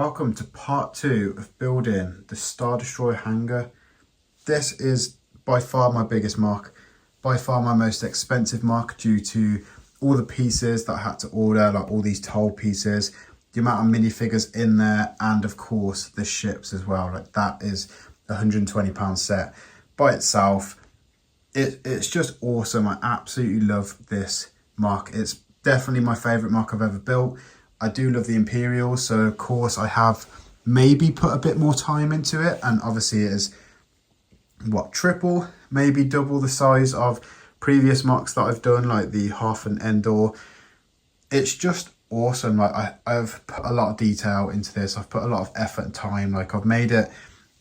Welcome to part 2 of building the Star Destroyer hangar. This is by far my biggest mock, by far my most expensive mock due to all the pieces that I had to order, like all these toll pieces, the amount of minifigures in there, and of course the ships as well. Like that is a £120 set by itself. It's just awesome. I absolutely love this mock. It's definitely my favourite mock I've ever built. I do love the Imperial, so of course I have maybe put a bit more time into it, and obviously it is what, triple, maybe double the size of previous mocks that I've done, like the Hoth and Endor. It's just awesome. Like I've put a lot of detail into this. I've put a lot of effort and time. Like I've made it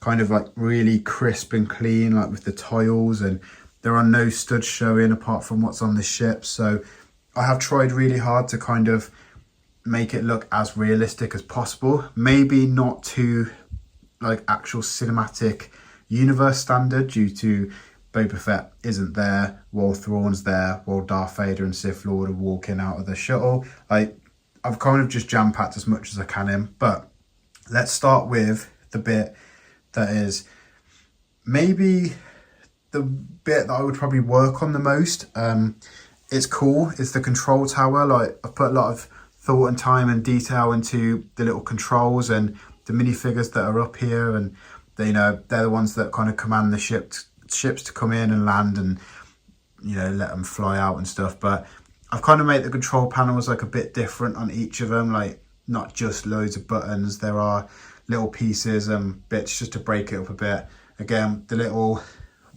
kind of like really crisp and clean, like with the tiles, and there are no studs showing apart from what's on the ship. So I have tried really hard to kind of make it look as realistic as possible. Maybe not to like actual cinematic universe standard due to Boba Fett isn't there, while Thrawn's there, while Darth Vader and Sith Lord are walking out of the shuttle. Like I've kind of just jam-packed as much as I can in, but let's start with the bit that is maybe the bit that I would probably work on the most. It's cool, it's the control tower. Like I've put a lot of thought and time and detail into the little controls and the minifigures that are up here, and they, you know, they're the ones that kind of command the ships to come in and land and, you know, let them fly out and stuff. But I've kind of made the control panels like a bit different on each of them, like not just loads of buttons. There are little pieces and bits just to break it up a bit. Again, the little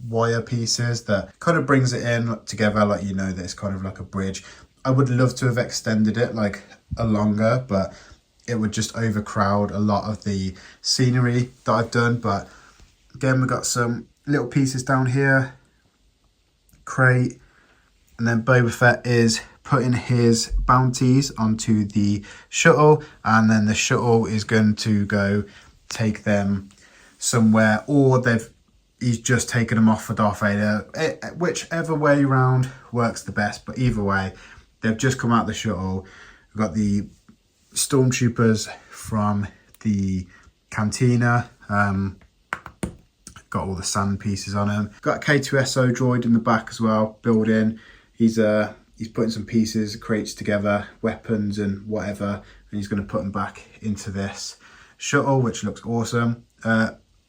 wire pieces that kind of brings it in together, like, you know, there's kind of like a bridge. I would love to have extended it like a longer, but it would just overcrowd a lot of the scenery that I've done. But again, we've got some little pieces down here, crate, and then Boba Fett is putting his bounties onto the shuttle, and then the shuttle is going to go take them somewhere, or he's just taken them off for Darth Vader. Whichever way around works the best, but either way, they've just come out the shuttle. We've got the stormtroopers from the cantina. Got all the sand pieces on him. Got a K2SO droid in the back as well, built in. He's putting some pieces, crates together, weapons and whatever, and he's going to put them back into this shuttle, which looks awesome.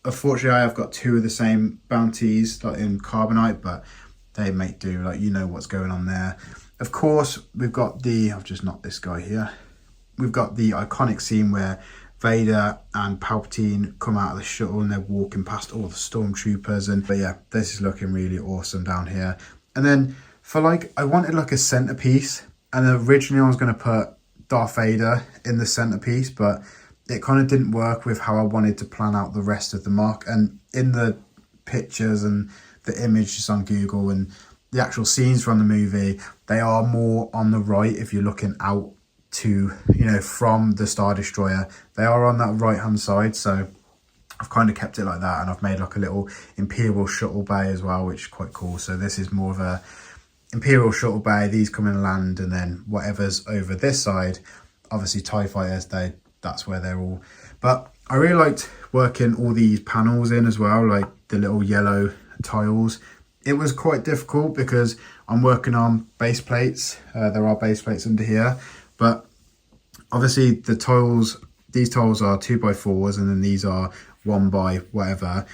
Unfortunately, I have got two of the same bounties, like in carbonite, but they make do. Like, you know what's going on there. Of course, we've got I've just knocked this guy here. We've got the iconic scene where Vader and Palpatine come out of the shuttle and they're walking past all the stormtroopers. But yeah, this is looking really awesome down here. And then for like, I wanted like a centerpiece, and originally I was going to put Darth Vader in the centerpiece, but it kind of didn't work with how I wanted to plan out the rest of the mock. And in the pictures and the images on Google and the actual scenes from the movie, they are more on the right. If you're looking out to, you know, from the Star Destroyer, they are on that right hand side. So I've kind of kept it like that, and I've made like a little Imperial shuttle bay as well, which is quite cool. So this is more of a Imperial shuttle bay. These come and land, and then whatever's over this side, obviously TIE fighters, that's where they're all. But I really liked working all these panels in as well, like the little yellow tiles. It was quite difficult because I'm working on base plates. There are base plates under here, but obviously the tiles, these tiles are 2x4s, and then these are 1 by whatever.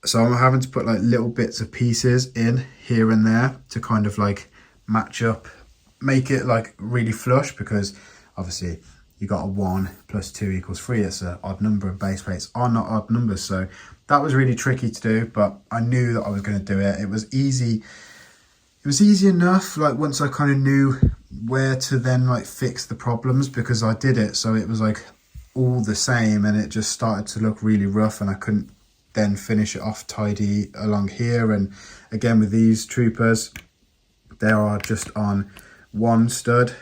So I'm having to put like little bits of pieces in here and there to kind of like match up, make it like really flush, because obviously you got a 1 + 2 = 3. It's an odd number, of base plates are not odd numbers. So that was really tricky to do, but I knew that I was going to do it. It was easy. It was easy enough, like once I kind of knew where to then like fix the problems, because I did it. So it was like all the same, and it just started to look really rough, and I couldn't then finish it off tidy along here. And again, with these troopers, they are just on 1 stud,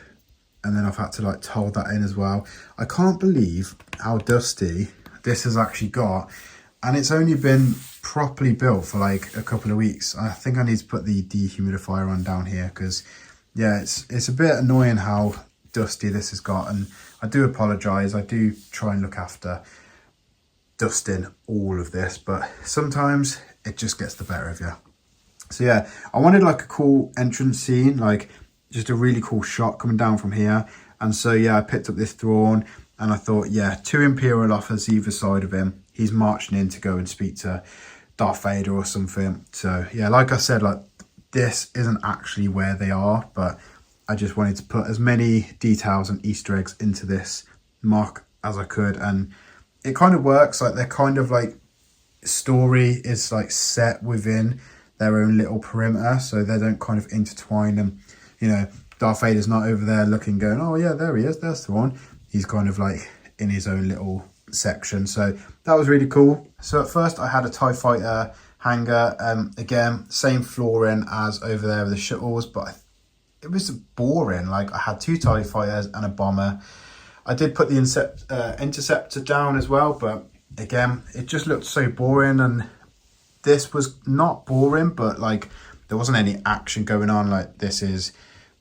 and then I've had to like toll that in as well. I can't believe how dusty this has actually got, and it's only been properly built for like a couple of weeks. I think I need to put the dehumidifier on down here, because yeah, it's a bit annoying how dusty this has got, and I do apologise. I do try and look after dusting all of this, but sometimes it just gets the better of you. So yeah, I wanted like a cool entrance scene, like just a really cool shot coming down from here. And so yeah, I picked up this throne and I thought, yeah, 2 Imperial offers either side of him. He's marching in to go and speak to Darth Vader or something. So yeah, like I said, like this isn't actually where they are, but I just wanted to put as many details and Easter eggs into this MOC as I could. And it kind of works. Like they're kind of like, story is like set within their own little perimeter, so they don't kind of intertwine them. You know, Darth Vader's not over there looking, going, oh yeah, there he is, there's Thrawn. He's kind of like in his own little section. So that was really cool. So at first I had a TIE fighter hangar, again, same flooring as over there with the shuttles, but it was boring. Like I had 2 TIE fighters and a bomber. I did put the interceptor down as well, but again, it just looked so boring. And this was not boring, but like there wasn't any action going on. Like this is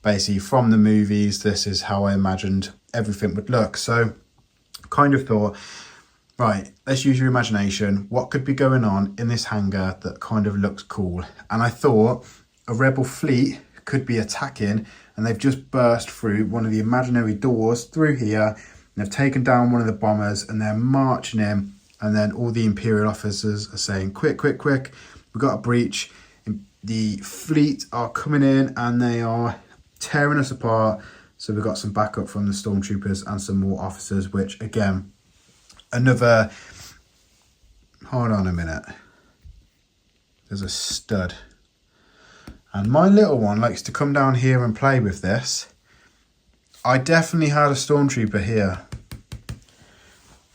basically from the movies. This is how I imagined everything would look. So kind of thought, right, let's use your imagination. What could be going on in this hangar that kind of looks cool? And I thought a rebel fleet could be attacking, and they've just burst through one of the imaginary doors through here, and they've taken down one of the bombers, and they're marching in. And then all the Imperial officers are saying, quick, quick, quick, we've got a breach. The fleet are coming in and they are tearing us apart. So we've got some backup from the stormtroopers and some more officers, which again, another, hold on a minute. There's a stud. And my little one likes to come down here and play with this. I definitely had a stormtrooper here.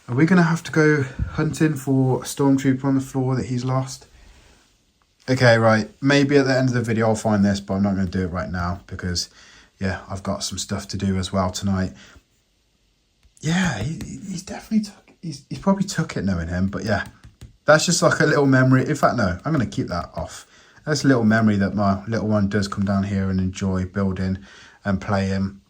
Are we going to have to go hunting for a stormtrooper on the floor that he's lost? Okay, right. Maybe at the end of the video I'll find this, but I'm not going to do it right now because, yeah, I've got some stuff to do as well tonight. Yeah, he's definitely took, he's probably took it knowing him, but yeah, that's just like a little memory. In fact, no, I'm going to keep that off. That's a little memory that my little one does come down here and enjoy building and playing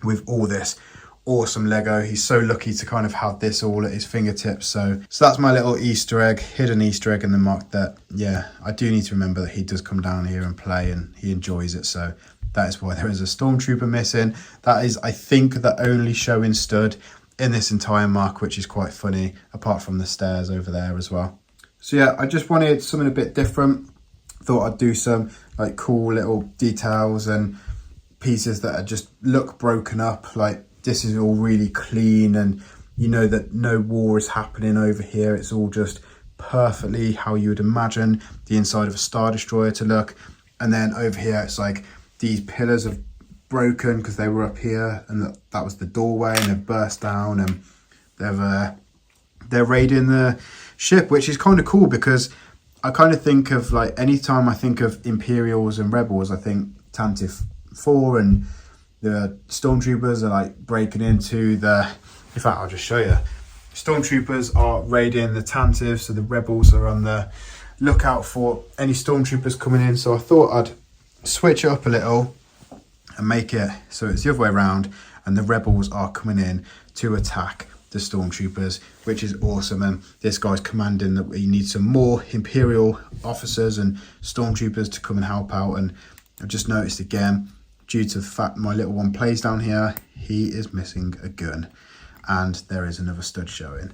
with all this awesome Lego. He's so lucky to kind of have this all at his fingertips. So that's my little Easter egg, hidden Easter egg in the MOC that, yeah, I do need to remember that he does come down here and play and he enjoys it. So that is why there is a stormtrooper missing. That is, I think, the only showing stud in this entire MOC, which is quite funny, apart from the stairs over there as well. So yeah, I just wanted something a bit different. Thought I'd do some like cool little details and pieces that are just look broken up. Like this is all really clean, and you know that no war is happening over here. It's all just perfectly how you would imagine the inside of a Star Destroyer to look. And then over here, it's like these pillars have broken because they were up here, and that was the doorway, and they've burst down, and they're raiding the ship, which is kind of cool because I kind of think of like anytime I think of Imperials and Rebels, I think Tantive 4 and the stormtroopers are like breaking into the, in fact I'll just show you, stormtroopers are raiding the Tantive, so the rebels are on the lookout for any stormtroopers coming in. So I thought I'd switch it up a little and make it so it's the other way around, and the rebels are coming in to attack the stormtroopers, which is awesome. And this guy's commanding that we need some more Imperial officers and stormtroopers to come and help out. And I've just noticed again, due to the fact my little one plays down here, he is missing a gun, and there is another stud showing.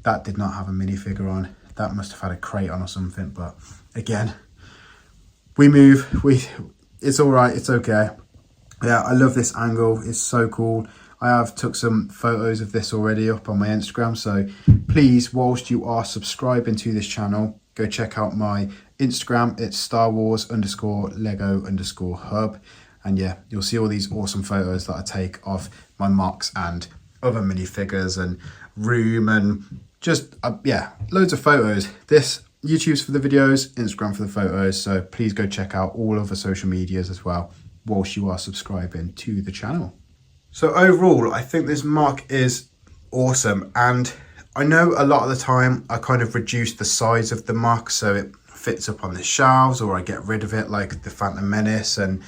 That did not have a minifigure on. That must have had a crate on or something, but again, we move, it's all right, it's okay. Yeah, I love this angle, it's so cool. I have took some photos of this already up on my Instagram, so please, whilst you are subscribing to this channel, go check out my Instagram. It's starwars_lego_hub, and yeah, you'll see all these awesome photos that I take of my MOCs and other minifigures and room, and just yeah, loads of photos. This YouTube's for the videos, Instagram for the photos, so please go check out all other social medias as well whilst you are subscribing to the channel. So overall, I think this MOC is awesome, and I know a lot of the time I kind of reduce the size of the MOC so it fits up on the shelves, or I get rid of it like the Phantom Menace and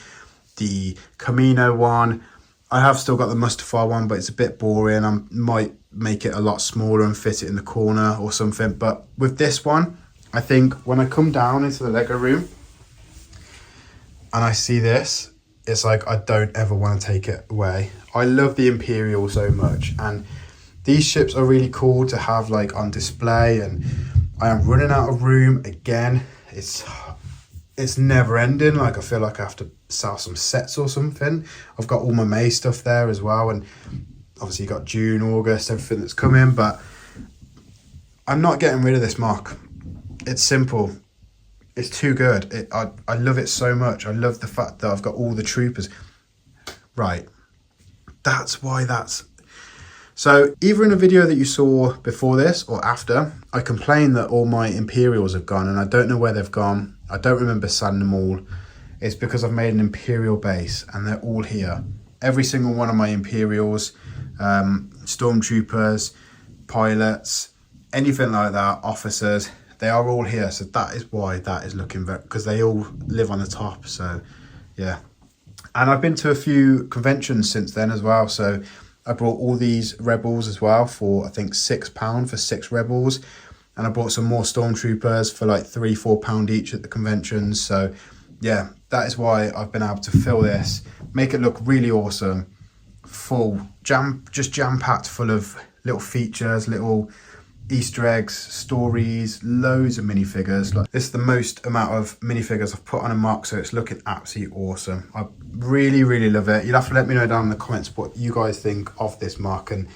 the Camino one. I have still got the Mustafar one, but it's a bit boring. I might make it a lot smaller and fit it in the corner or something. But with this one, I think when I come down into the Lego room and I see this, it's like I don't ever want to take it away. I love the Imperial so much, and these ships are really cool to have like on display. And I am running out of room again. It's never ending. Like I feel like I have to sell some sets or something. I've got all my May stuff there as well, and obviously you got June, August, everything that's coming. But I'm not getting rid of this MOC. It's simple. It's too good. I love it so much. I love the fact that I've got all the troopers. Right, that's why that's... So either in a video that you saw before this or after, I complained that all my Imperials have gone, and I don't know where they've gone. I don't remember selling them all. It's because I've made an Imperial base and they're all here. Every single one of my Imperials, stormtroopers, pilots, anything like that, officers, they are all here. So that is why that is looking very, because they all live on the top. So yeah. And I've been to a few conventions since then as well. So I brought all these Rebels as well for, I think, £6 for 6 Rebels. And I bought some more Stormtroopers for like £3-4 each at the conventions. So yeah, that is why I've been able to fill this, make it look really awesome, full, just jam-packed full of little features, little Easter eggs, stories, loads of minifigures. Like, this is the most amount of minifigures I've put on a MOC, so it's looking absolutely awesome. I really, really love it. You'll have to let me know down in the comments what you guys think of this MOC. And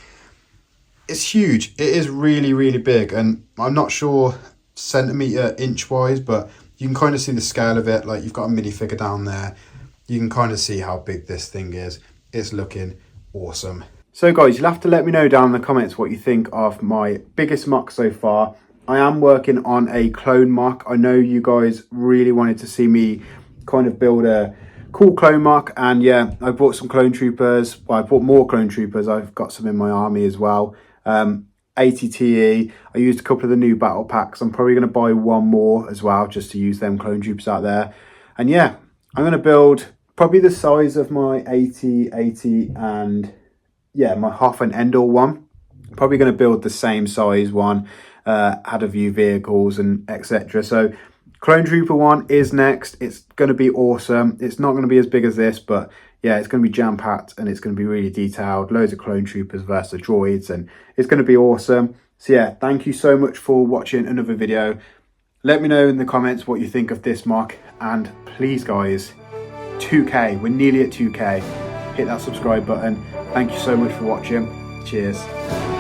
it's huge. It is really, really big, and I'm not sure centimetre, inch wise, but you can kind of see the scale of it. Like, you've got a minifigure down there. You can kind of see how big this thing is. It's looking awesome. So guys, you'll have to let me know down in the comments what you think of my biggest MOC so far. I am working on a clone MOC. I know you guys really wanted to see me kind of build a cool clone MOC, and yeah, I bought some clone troopers. Well, I bought more clone troopers. I've got some in my army as well. ATTE, I used a couple of the new battle packs. I'm probably going to buy one more as well, just to use them clone troopers out there. And yeah, I'm going to build probably the size of my AT-80 and yeah, my Hoth and Endor one. Probably going to build the same size one, add a few vehicles and etc. So clone trooper one is next. It's going to be awesome. It's not going to be as big as this, but yeah, it's going to be jam-packed and it's going to be really detailed. Loads of clone troopers versus droids, and it's going to be awesome. So yeah, thank you so much for watching another video. Let me know in the comments what you think of this MOC, and please guys, 2K, we're nearly at 2K. Hit that subscribe button. Thank you so much for watching. Cheers.